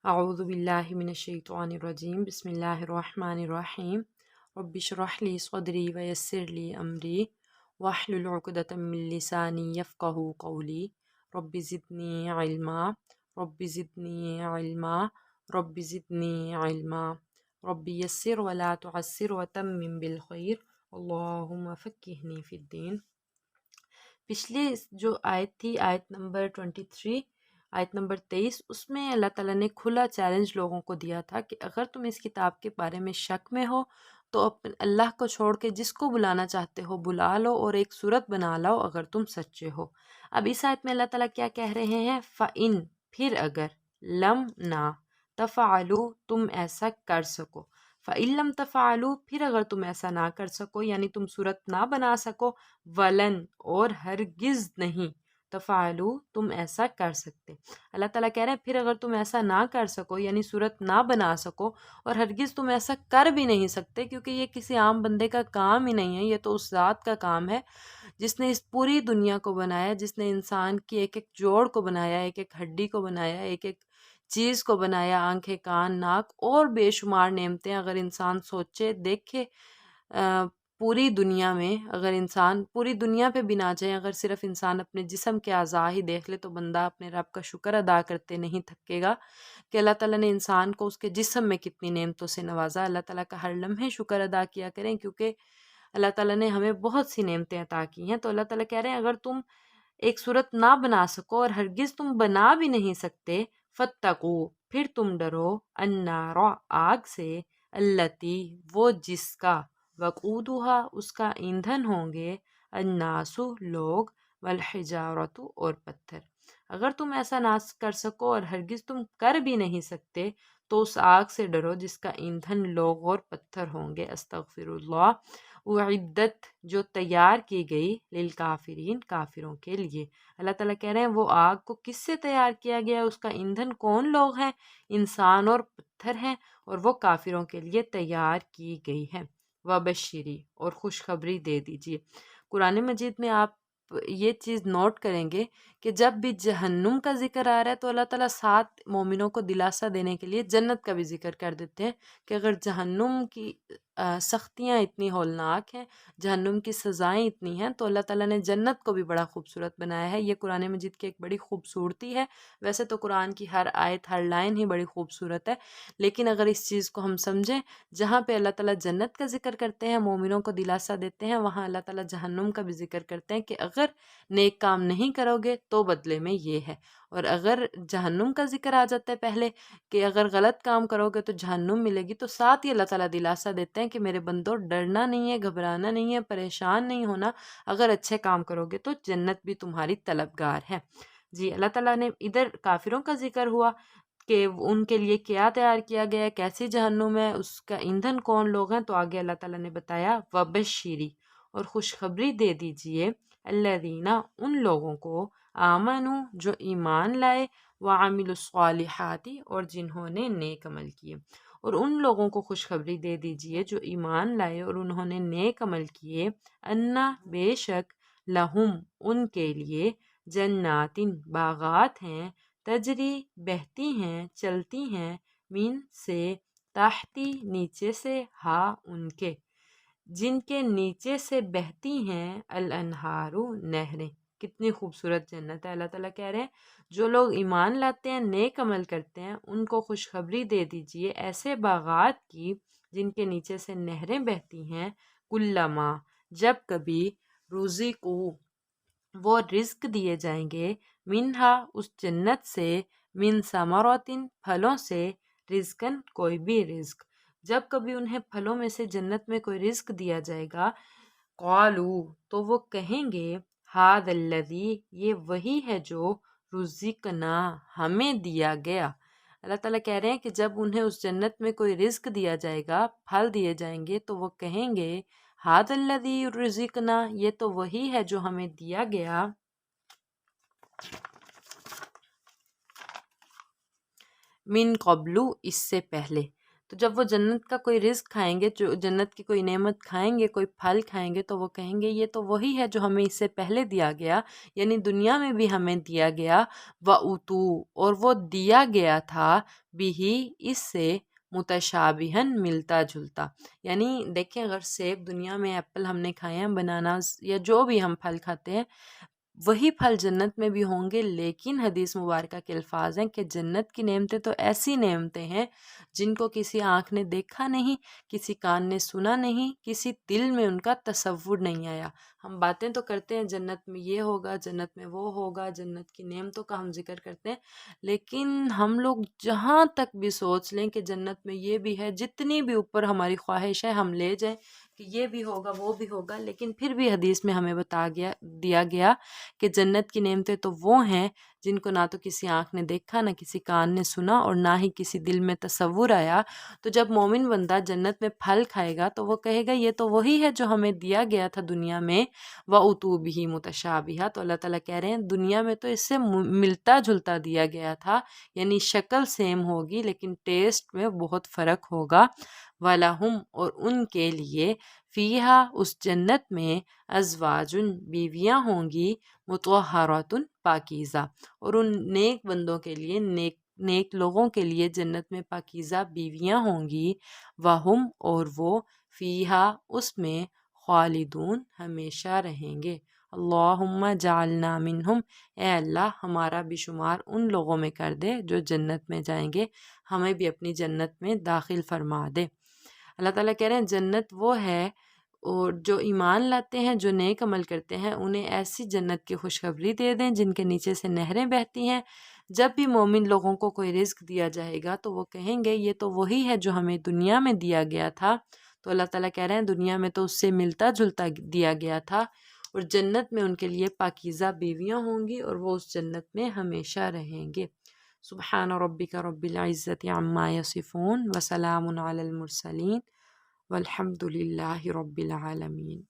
أعوذ بالله من الشيطان الرجيم بسم الله الرحمن الرحيم رب اشرح لي صدري ويسر لي أمري واحلل عقدة من لساني يفقه قولي رب زدني علما رب زدني علما رب زدني علما رب يسر ولا تعسر وتمم بالخير اللهم فقهني في الدين۔ پچھلی جو آیت تھی آیت نمبر 23، آیت نمبر 23، اس میں اللہ تعالیٰ نے کھلا چیلنج لوگوں کو دیا تھا کہ اگر تم اس کتاب کے بارے میں شک میں ہو تو اللہ کو چھوڑ کے جس کو بلانا چاہتے ہو بلا لو اور ایک صورت بنا لو اگر تم سچے ہو۔ اب اس آیت میں اللہ تعالیٰ کیا کہہ رہے ہیں؟ فَإِن، پھر اگر، لم نہ، تفعلوا، تم ایسا کر سکو، فَإِن لَمْ تَفْعَلُوا، پھر اگر تم ایسا نہ کر سکو یعنی تم صورت نہ بنا سکو، ولن، اور ہرگز نہیں، تفعلوا، تم ایسا کر سکتے۔ اللہ تعالیٰ کہہ رہے ہیں پھر اگر تم ایسا نہ کر سکو یعنی صورت نہ بنا سکو، اور ہرگز تم ایسا کر بھی نہیں سکتے، کیونکہ یہ کسی عام بندے کا کام ہی نہیں ہے، یہ تو اس ذات کا کام ہے جس نے اس پوری دنیا کو بنایا، جس نے انسان کی ایک ایک جوڑ کو بنایا، ایک ایک ہڈی کو بنایا، ایک ایک چیز کو بنایا، آنکھیں، کان، ناک اور بے شمار نعمتیں اگر انسان سوچے دیکھے، پوری دنیا میں اگر انسان پوری دنیا پہ بھی نہ جائے، اگر صرف انسان اپنے جسم کے اعضاء ہی دیکھ لے تو بندہ اپنے رب کا شکر ادا کرتے نہیں تھکے گا کہ اللہ تعالیٰ نے انسان کو اس کے جسم میں کتنی نعمتوں سے نوازا۔ اللہ تعالیٰ کا ہر لمحے شکر ادا کیا کریں، کیونکہ اللہ تعالیٰ نے ہمیں بہت سی نعمتیں عطا کی ہیں۔ تو اللہ تعالیٰ کہہ رہے ہیں اگر تم ایک صورت نہ بنا سکو اور ہرگز تم بنا بھی نہیں سکتے، فَاتَّقُوا، پھر تم ڈرو، النَّارَ، آگ سے، الَّتِی، وہ جس کا، وقودها، اس کا ایندھن ہوں گے، الناس، لوگ، والحجارۃ، اور پتھر۔ اگر تم ایسا نہ کر سکو اور ہرگز تم کر بھی نہیں سکتے تو اس آگ سے ڈرو جس کا ایندھن لوگ اور پتھر ہوں گے، استغفر اللہ، اعدت، جو تیار کی گئی، للکافرین، کافروں کے لیے۔ اللہ تعالیٰ کہہ رہے ہیں وہ آگ کو کس سے تیار کیا گیا، اس کا ایندھن کون لوگ ہیں؟ انسان اور پتھر ہیں، اور وہ کافروں کے لیے تیار کی گئی ہے۔ وبشری، اور خوشخبری دے دیجیے۔ قرآن مجید میں آپ یہ چیز نوٹ کریں گے کہ جب بھی جہنم کا ذکر آ رہا ہے تو اللہ تعالیٰ ساتھ مومنوں کو دلاسا دینے کے لیے جنت کا بھی ذکر کر دیتے ہیں کہ اگر جہنم کی سختیاں اتنی ہولناک ہیں، جہنم کی سزائیں اتنی ہیں، تو اللہ تعالیٰ نے جنت کو بھی بڑا خوبصورت بنایا ہے۔ یہ قرآن مجید کی ایک بڑی خوبصورتی ہے۔ ویسے تو قرآن کی ہر آیت، ہر لائن ہی بڑی خوبصورت ہے، لیکن اگر اس چیز کو ہم سمجھیں، جہاں پہ اللہ تعالیٰ جنت کا ذکر کرتے ہیں، مومنوں کو دلاسا دیتے ہیں، وہاں اللہ تعالیٰ جہنم کا بھی ذکر کرتے ہیں کہ اگر نیک کام نہیں کرو گے تو بدلے میں یہ ہے۔ اور اگر جہنم کا ذکر آ جاتا ہے پہلے کہ اگر غلط کام کرو گے تو جہنم ملے گی، تو ساتھ ہی اللہ تعالیٰ دلاسا دیتے ہیں کہ میرے بندو، ڈرنا نہیں ہے، گھبرانا نہیں ہے، پریشان نہیں ہونا، اگر اچھے کام کرو گے تو جنت بھی تمہاری طلبگار ہے۔ جی، اللہ تعالیٰ نے ادھر کافروں کا ذکر ہوا کہ ان کے لیے کیا تیار کیا گیا ہے، کیسی جہنم ہے، اس کا ایندھن کون لوگ ہیں، تو آگے اللہ تعالیٰ نے بتایا وبشری، اور خوشخبری دے دیجئے، الذین، ان لوگوں کو، آمنو، جو ایمان لائے، وعملوا الصالحات، اور جنہوں نے نیک عمل کیے۔ اور ان لوگوں کو خوشخبری دے دیجئے جو ایمان لائے اور انہوں نے نیک عمل کیے، انا، بے شک، لہم، ان کے لیے، جنات، باغات ہیں، تجری، بہتی ہیں، چلتی ہیں، من، سے، تحتی، نیچے سے، ہا، ان کے، جن کے نیچے سے بہتی ہیں، الانہار، نہریں۔ کتنی خوبصورت جنت ہے۔ اللہ تعالیٰ کہہ رہے ہیں جو لوگ ایمان لاتے ہیں، نیک عمل کرتے ہیں، ان کو خوشخبری دے دیجئے ایسے باغات کی جن کے نیچے سے نہریں بہتی ہیں، کلما، جب کبھی، روزی کو، وہ رزق دیے جائیں گے، منہا، اس جنت سے، من ثمراتن، پھلوں سے، رزقن، کوئی بھی رزق، جب کبھی انہیں پھلوں میں سے جنت میں کوئی رزق دیا جائے گا، قالو، تو وہ کہیں گے، ھذا الذی، یہ وہی ہے جو رزقنا، ہمیں دیا گیا۔ اللہ تعالیٰ کہہ رہے ہیں کہ جب انہیں اس جنت میں کوئی رزق دیا جائے گا، پھل دیے جائیں گے، تو وہ کہیں گے، ھذا الذی رزقنا، یہ تو وہی ہے جو ہمیں دیا گیا، من قبل، اس سے پہلے، تو جب وہ جنت کا کوئی رزق کھائیں گے، جو جنت کی کوئی نعمت کھائیں گے، کوئی پھل کھائیں گے، تو وہ کہیں گے یہ تو وہی ہے جو ہمیں اس سے پہلے دیا گیا، یعنی دنیا میں بھی ہمیں دیا گیا، وَأُتُوا، اور وہ دیا گیا تھا، بھی اس سے، متشابہن، ملتا جلتا۔ یعنی دیکھیں، اگر سیب دنیا میں، ایپل ہم نے کھائے ہیں، بناناز یا جو بھی ہم پھل کھاتے ہیں، وہی پھل جنت میں بھی ہوں گے، لیکن حدیث مبارکہ کے الفاظ ہیں کہ جنت کی نعمتیں تو ایسی نعمتیں ہیں جن کو کسی آنکھ نے دیکھا نہیں، کسی کان نے سنا نہیں، کسی دل میں ان کا تصور نہیں آیا۔ ہم باتیں تو کرتے ہیں جنت میں یہ ہوگا، جنت میں وہ ہوگا، جنت کی نعمتوں کا ہم ذکر کرتے ہیں، لیکن ہم لوگ جہاں تک بھی سوچ لیں کہ جنت میں یہ بھی ہے، جتنی بھی اوپر ہماری خواہش ہے ہم لے جائیں کہ یہ بھی ہوگا وہ بھی ہوگا، لیکن پھر بھی حدیث میں ہمیں دیا گیا کہ جنت کی نعمتیں تو وہ ہیں جن کو نہ تو کسی آنکھ نے دیکھا، نہ کسی کان نے سنا، اور نہ ہی کسی دل میں تصور آیا۔ تو جب مومن بندہ جنت میں پھل کھائے گا تو وہ کہے گا یہ تو وہی ہے جو ہمیں دیا گیا تھا دنیا میں، وَأُتُوا بِهِ مُتَشَابِهًا۔ تو اللہ تعالیٰ کہہ رہے ہیں دنیا میں تو اس سے ملتا جلتا دیا گیا تھا، یعنی شکل سیم ہوگی لیکن ٹیسٹ میں بہت فرق ہوگا۔ وَلَهُمْ، اور ان کے لیے، فیہا، اس جنت میں، ازواجن، بیویاں ہوں گی، مطہراتن، پاکیزہ، اور ان نیک بندوں کے لیے، نیک لوگوں کے لیے جنت میں پاکیزہ بیویاں ہوں گی، وہم، اور وہ، فیہا، اس میں، خالدون، ہمیشہ رہیں گے۔ اللہم جعلنا منہم، اے اللہ ہمارا بھی شمار ان لوگوں میں کر دے جو جنت میں جائیں گے، ہمیں بھی اپنی جنت میں داخل فرما دے۔ اللہ تعالیٰ کہہ رہے ہیں جنت وہ ہے، اور جو ایمان لاتے ہیں، جو نیک عمل کرتے ہیں، انہیں ایسی جنت کی خوشخبری دے دیں جن کے نیچے سے نہریں بہتی ہیں۔ جب بھی مومن لوگوں کو کوئی رزق دیا جائے گا تو وہ کہیں گے یہ تو وہی ہے جو ہمیں دنیا میں دیا گیا تھا۔ تو اللہ تعالیٰ کہہ رہے ہیں دنیا میں تو اس سے ملتا جلتا دیا گیا تھا، اور جنت میں ان کے لیے پاکیزہ بیویاں ہوں گی، اور وہ اس جنت میں ہمیشہ رہیں گے۔ سبحان ربک رب العزت عما یصفون، وسلام علی المرسلین، والحمد للہ رب العالمین۔